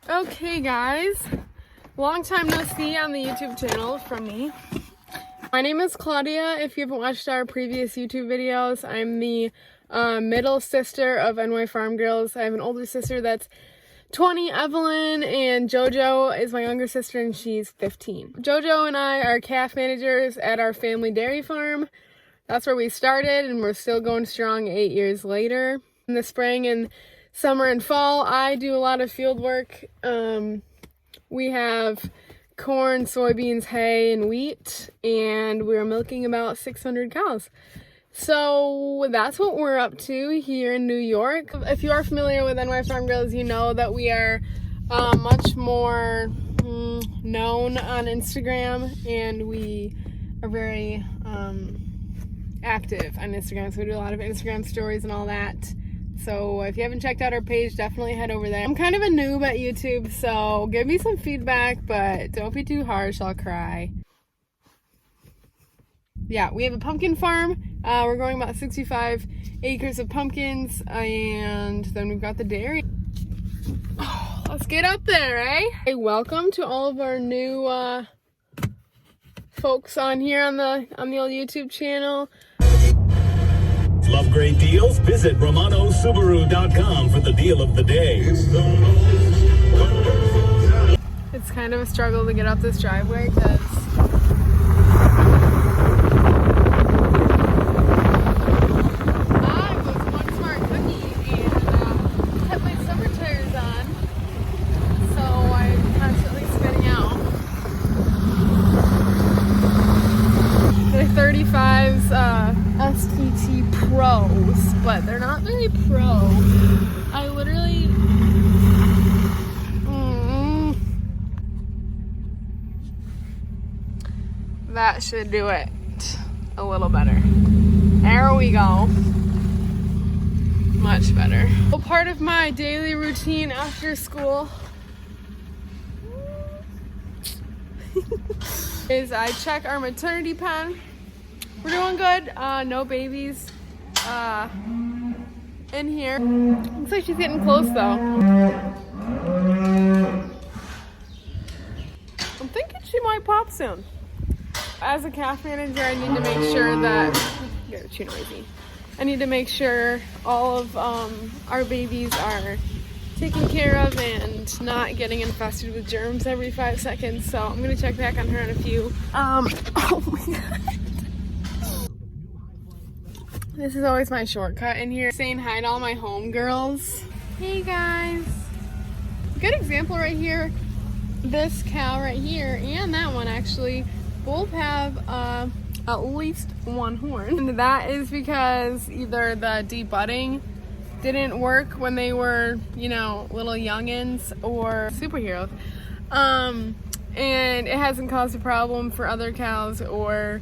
Okay guys, long time no see on the YouTube channel from me. My name is Claudia. If you haven't watched our previous YouTube videos, I'm the middle sister of NY Farm Girls. I have an older sister that's 20, Evelyn, and JoJo is my younger sister and she's 15. JoJo and I are calf managers at our family dairy farm. That's where we started and we're still going strong 8 years later. In the spring and summer and fall, I do a lot of field work. We have corn, soybeans, hay, and wheat, and we're milking about 600 cows. So that's what we're up to here in New York. If you are familiar with NY Farm Girls, you know that we are much more known on Instagram, and we are very active on Instagram. So we do a lot of Instagram stories and all that. So if you haven't checked out our page, definitely head over there. I'm kind of a noob at YouTube, so give me some feedback, but don't be too harsh, I'll cry. Yeah, we have a pumpkin farm. We're growing about 65 acres of pumpkins, and then we've got the dairy. Oh, let's get up there, eh? Hey, welcome to all of our new folks on here on the old YouTube channel. Love great deals? Visit RomanoSubaru.com for the deal of the day. It's kind of a struggle to get up this driveway because I was one smart cookie and had my summer tires on, so I'm constantly spinning out. They're 35s STT Pros, but they're not very pro. I literally that should do it a little better. There we go. Much better. Well, part of my daily routine after school is I check our maternity pen. We're doing good. No babies in here. Looks like she's getting close though. I'm thinking she might pop soon. As a calf manager, I need to make sure that they're too noisy. I need to make sure all of our babies are taken care of and not getting infested with germs every 5 seconds. So I'm gonna check back on her in a few. Oh my god. This is always my shortcut in here. Saying hi to all my homegirls. Hey guys. Good example right here. This cow right here and that one actually both have at least one horn. And that is because either the debudding didn't work when they were, you know, little youngins or superheroes. And it hasn't caused a problem for other cows or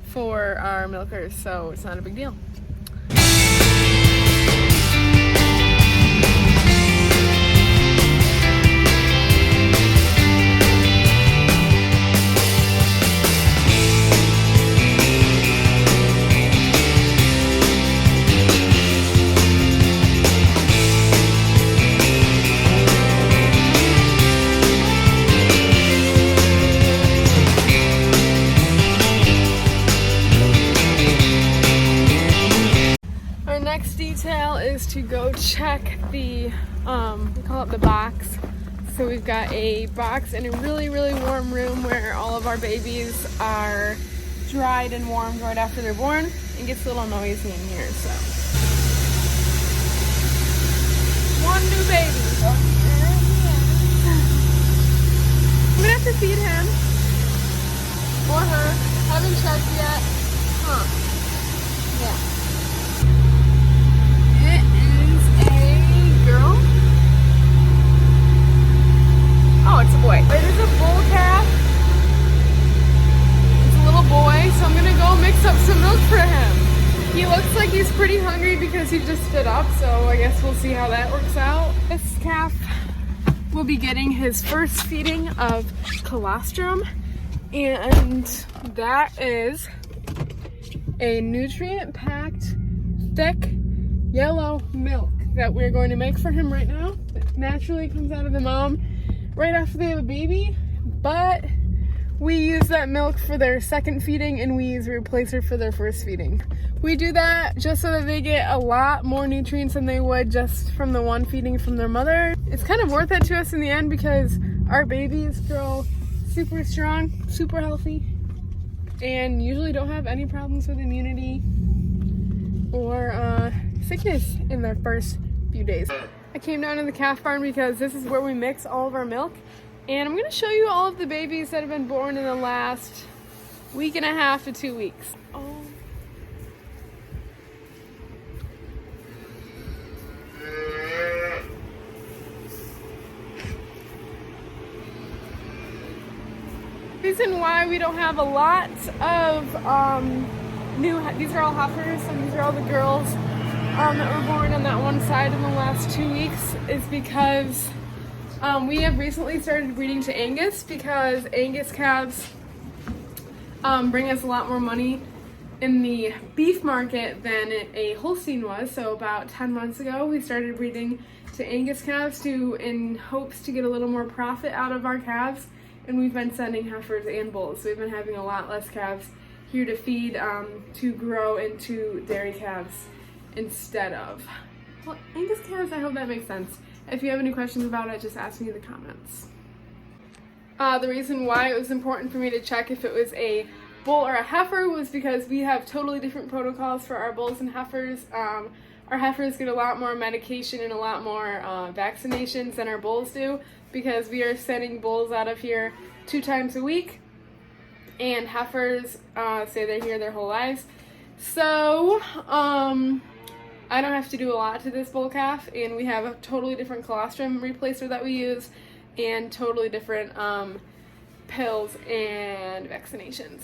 for our milkers, so it's not a big deal. Detail is to go check the we call it the box. So we've got a box in a really warm room where all of our babies are dried and warmed right after they're born. It gets a little noisy in here, so one new baby. I'm gonna have to feed him or her. Haven't checked yet. Yeah. It is a girl. Oh, it's a boy. It is a bull calf. It's a little boy, so I'm gonna go mix up some milk for him. He looks like he's pretty hungry because he just stood up, so I guess we'll see how that works out. This calf will be getting his first feeding of colostrum, and that is a nutrient-packed, thick, yellow milk that we're going to make for him right now. It naturally comes out of the mom right after they have a baby, but we use that milk for their second feeding and we use a replacer for their first feeding. We do that just so that they get a lot more nutrients than they would just from the one feeding from their mother. It's kind of worth it to us in the end because our babies grow super strong, super healthy, and usually don't have any problems with immunity or sickness in their first few days. I came down to the calf barn because this is where we mix all of our milk. And I'm going to show you all of the babies that have been born in the last week and a half to 2 weeks. Oh. Reason why we don't have a lot of these are all heifers and these are all the girls that were born on that one side in the last 2 weeks is because we have recently started breeding to Angus because Angus calves bring us a lot more money in the beef market than a Holstein was. So about 10 months ago, we started breeding to Angus calves in hopes to get a little more profit out of our calves. And we've been sending heifers and bulls. So we've been having a lot less calves here to feed to grow into dairy calves instead of, well, Angus calves. I hope that makes sense. If you have any questions about it, just ask me in the comments. The reason why it was important for me to check if it was a bull or a heifer was because we have totally different protocols for our bulls and heifers. Our heifers get a lot more medication and a lot more vaccinations than our bulls do because we are sending bulls out of here 2 times a week and heifers say they're here their whole lives. So, I don't have to do a lot to this bull calf, and we have a totally different colostrum replacer that we use and totally different pills and vaccinations.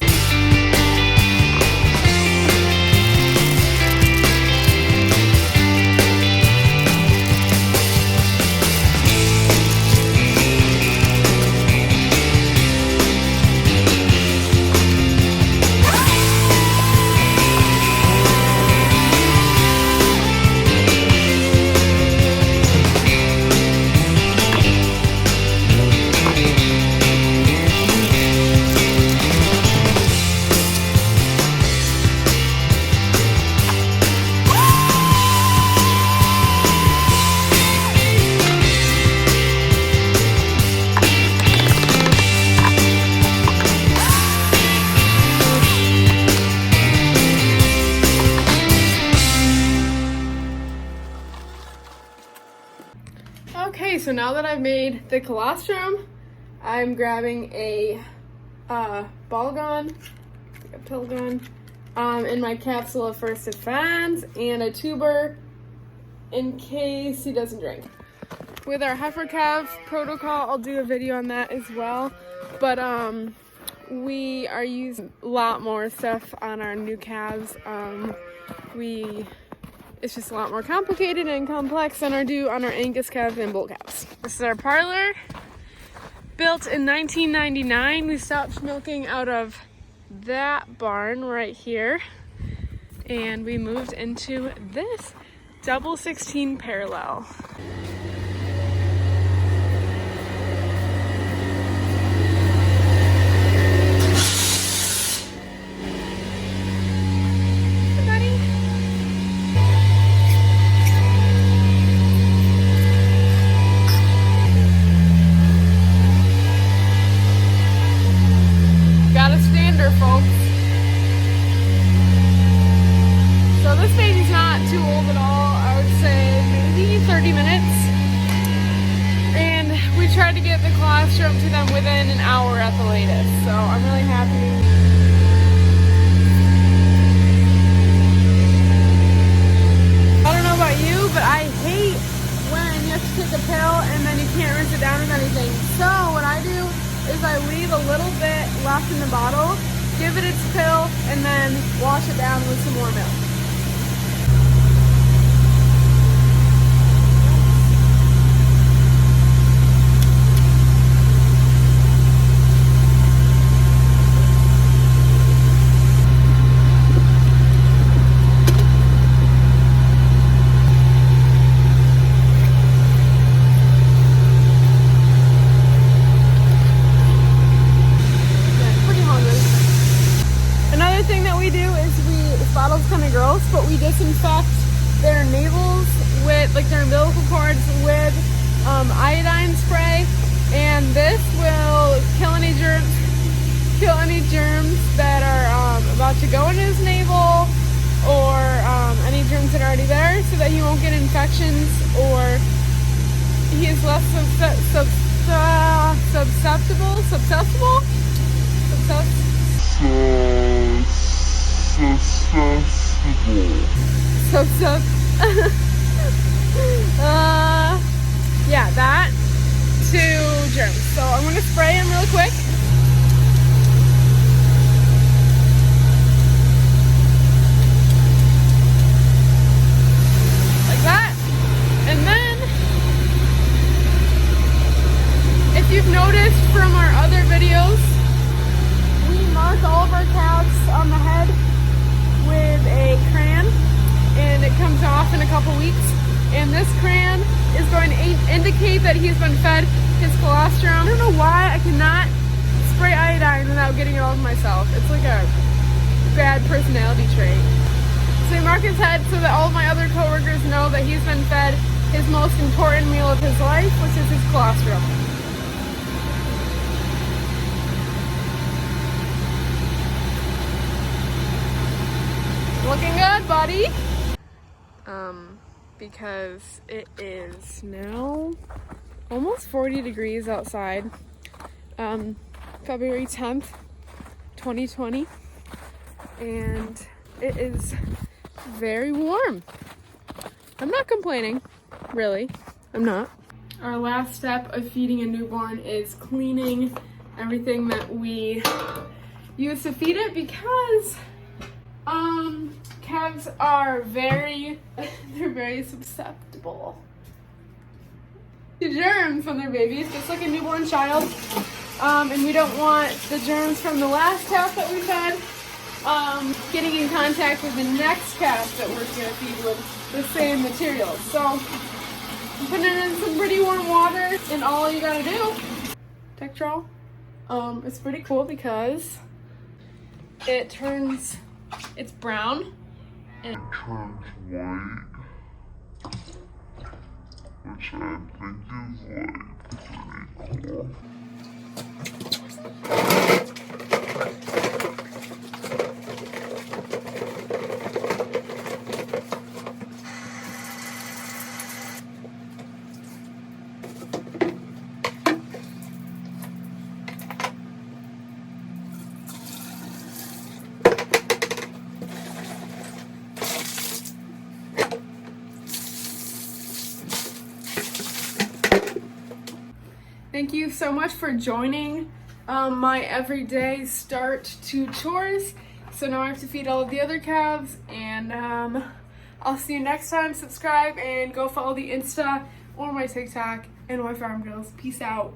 Okay, so now that I've made the colostrum, I'm grabbing a ball gun, a pill gun, and my capsule of First Defense, and a tuber in case he doesn't drink. With our heifer calf protocol, I'll do a video on that as well, but we are using a lot more stuff on our new calves. It's just a lot more complicated and complex than on our Angus calves and bull calves. This is our parlor. Built in 1999. We stopped milking out of that barn right here. And we moved into this double 16 parallel. Tried to get the colostrum to them within an hour at the latest, so I'm really happy. I don't know about you, but I hate when you have to take a pill and then you can't rinse it down with anything. So what I do is I leave a little bit left in the bottle, give it its pill, and then wash it down with some more milk. iodine spray, and this will kill any germs that are about to go in his navel, or any germs that are already there, so that he won't get infections, or he is less yeah, that to germs. So I'm going to spray him real quick. Like that. And then, if you've noticed from our other videos, we mark all of our calves on the head with a crayon, and it comes off in a couple weeks. And this crayon is going to indicate that he's been fed his colostrum. I don't know why I cannot spray iodine without getting it all myself. It's like a bad personality trait. So we mark his head so that all of my other coworkers know that he's been fed his most important meal of his life, which is his colostrum. Looking good, buddy. Because it is now almost 40 degrees outside. February 10th, 2020. And it is very warm. I'm not complaining, really. I'm not. Our last step of feeding a newborn is cleaning everything that we use to feed it, because calves are they're very susceptible to germs when they're babies, just like a newborn child. And we don't want the germs from the last calf that we fed getting in contact with the next calf that we're gonna feed with the same materials. So I'm putting it in some pretty warm water, and all you gotta do, Tectrol, it's pretty cool because it's brown and it turns white, which I think is like pretty cool. Thank you so much for joining my everyday start to chores. So now I have to feed all of the other calves, and I'll see you next time. Subscribe and go follow the Insta or my TikTok and my Farm Girls. Peace out.